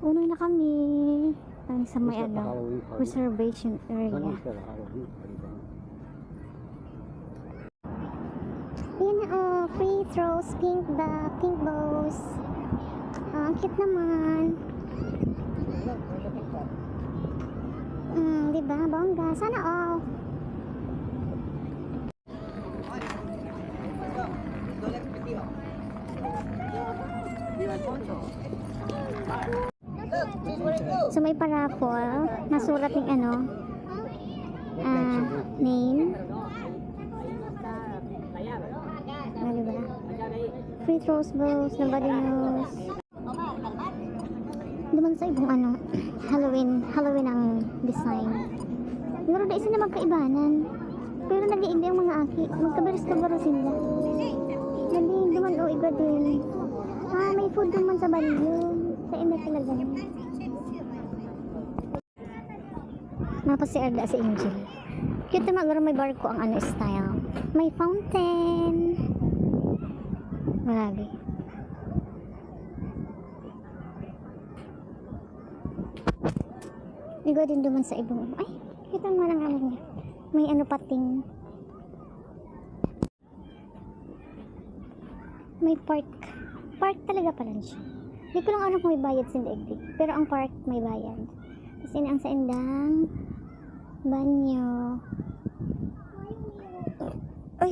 Unoy na kami. Tayo sa may reservation area. Yan na free throws, pink bows. Ang cute naman. Diba? Bongga. Sana all. So may paraffol, nasurat yung name. Diba? Free throws balls, nobody knows. Duman sa ibang Halloween ang design. Pero da isa na magkaibanan. Pero nag-iigda yung mga aki. Magkabaris-kabaro sila. Naling duman iba din. May food duman sa balyo. Sa ina talaga naman. Napasi Arda si Angel. Cute naman, pero may barko ang style. May fountain. Grabe. Igo din duman sa ibang. Ay, kita mo lang niya. May pating. May park. Park talaga pala siya. Hindi ko lang alam kung may bayad sa daigdig. Pero ang park may bayad. Tapos ang sa indang banyo. Ay.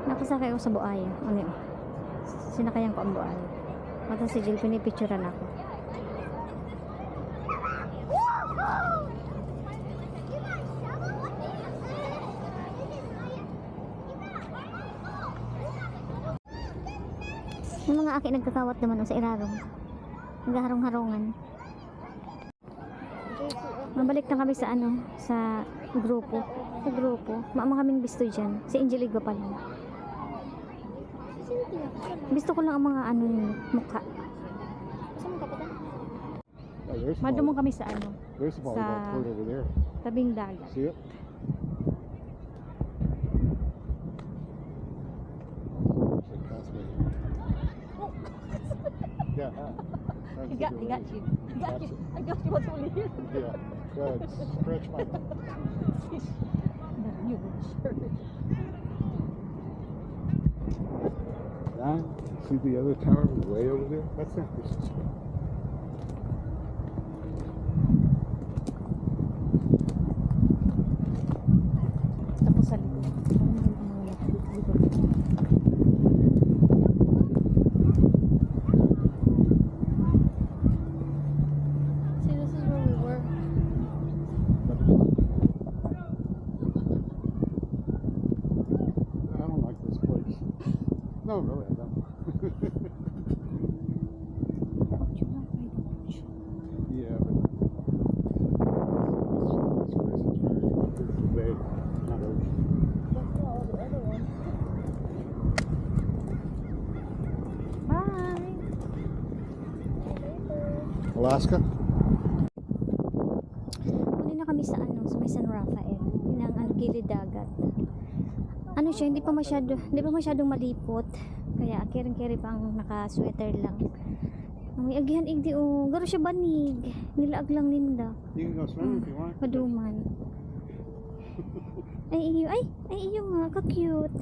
Nakasakay ako sa buaya. Sinakayan ko ang buaya. Mata si Jill, pinipicturean ako. Yung mga aki nagkakawat naman sa irarong. Nagharong-harungan. Mabalik na kami sa sa grupo. Sa grupo. Maama kaming bisto dyan. Si Angel Igwa pala. Gusto ko lang ang mga mukha. Madumong kami sa sa tabing dagat. See it? Yeah. I got you. I got you what's only here. Yeah. Good. Stretch my You sure. See the other tower way over there? That's San Francisco. Tapos sa likod. See, this is where we were. I don't like this place. No, really, I don't. Yeah, but this place is very big, not ocean. Bye! Alaska? Muli na kami sa sa may San Rafael. Yun ang gilid dagat. Siya, hindi pa masyadong malipot. Kaya kering-keri pang naka-sweater lang. May agihan igdi garo siya banig. Nilaag lang ninda. You can go swimming if you want. Maduman. Ay iyo nga, ka-cute.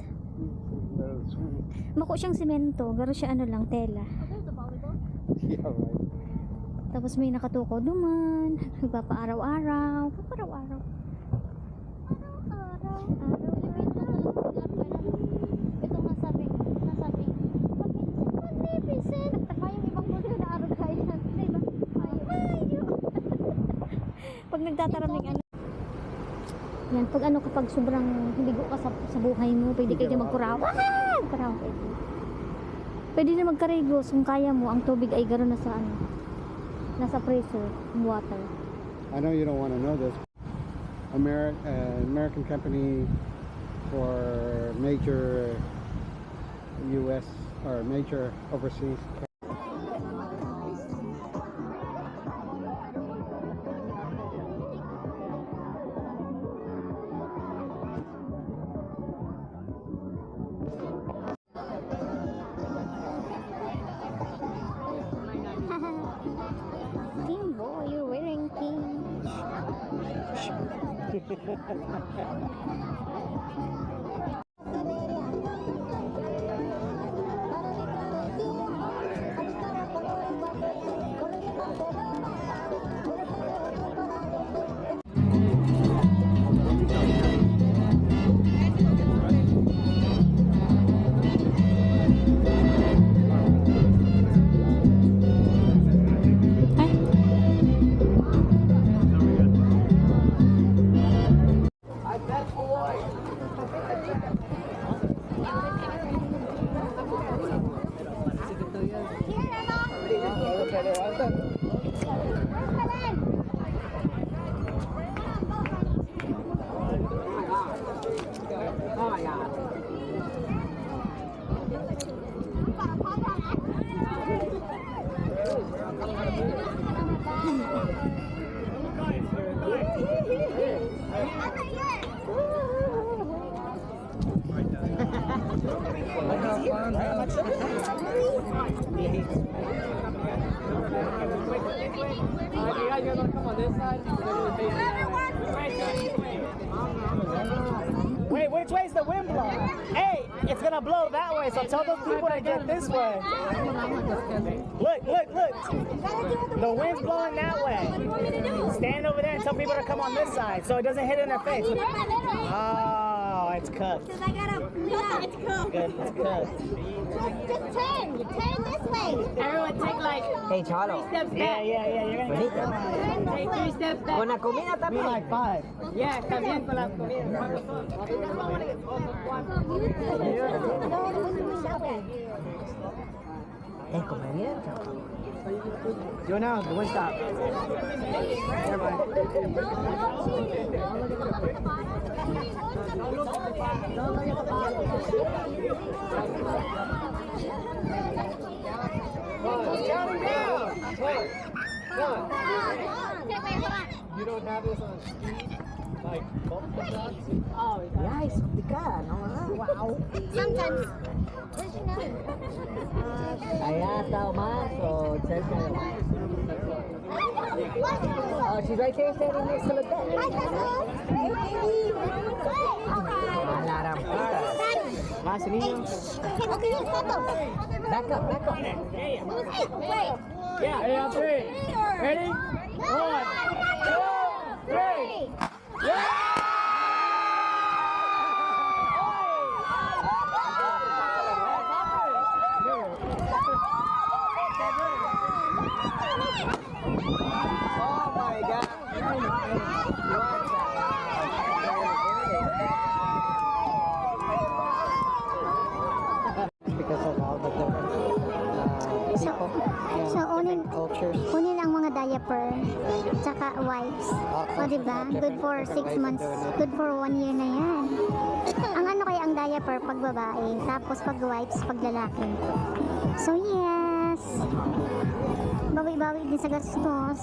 Mako siyang semento, garo siya lang, tela. Yeah, right. Tapos may nakatuko duman, nagpapa-araw-araw. Ito nga sabi, magnificent. Mayong ibang modelo na araw kaya, diba? Mayo. Pag nagtataraming yan, pag kapag sobrang ligo ka sa buhay mo, pwede kayo magkurawan. Pwede na magkarigos kung kaya mo. Ang tubig ay gano'n na sa nasa pressure, water. I know you don't want to know this. American company for major U.S. or major overseas. Kimbo, you're wearing pink. Wait, which way's the wind blowing? Hey, it's gonna blow that way, so tell those people to get this way. Look, look, look. The wind's blowing that way. Stand over there and tell people to come on this side so it doesn't hit in their face. Oh, it's cooked. Because I gotta, it's cooked. Good, it's cooked. Just turn this way. Everyone take like Hey, Charo. 3 steps Yeah, back. yeah, yeah. You're gonna get Bonito. Take 3 steps back. Con la comida be también. like 5. Yeah, está bien con la comida. Come bien. Do it now. The wind stop. Never mind. Counting down. You don't have this on speed, like multiple shots. Ya, es complicada, ¿no? Wow. Sometimes. Allá está Omar, so cerca de Omar. Oh, she's right there standing next to the bed. Alarm. Más niños. Back up, back up. Yeah. Hey, on 3. Ready? 1, 2, 3. Oh my God. Because of all the different So, unin cultures. ang mga diaper, tsaka wipes. O, diba? Good for 6 months. Good for 1 year na yan. Ang ano kaya ang diaper pag babae, tapos pag wipes pag lalaki. So, yes. Bawi-bawi din sa gastos.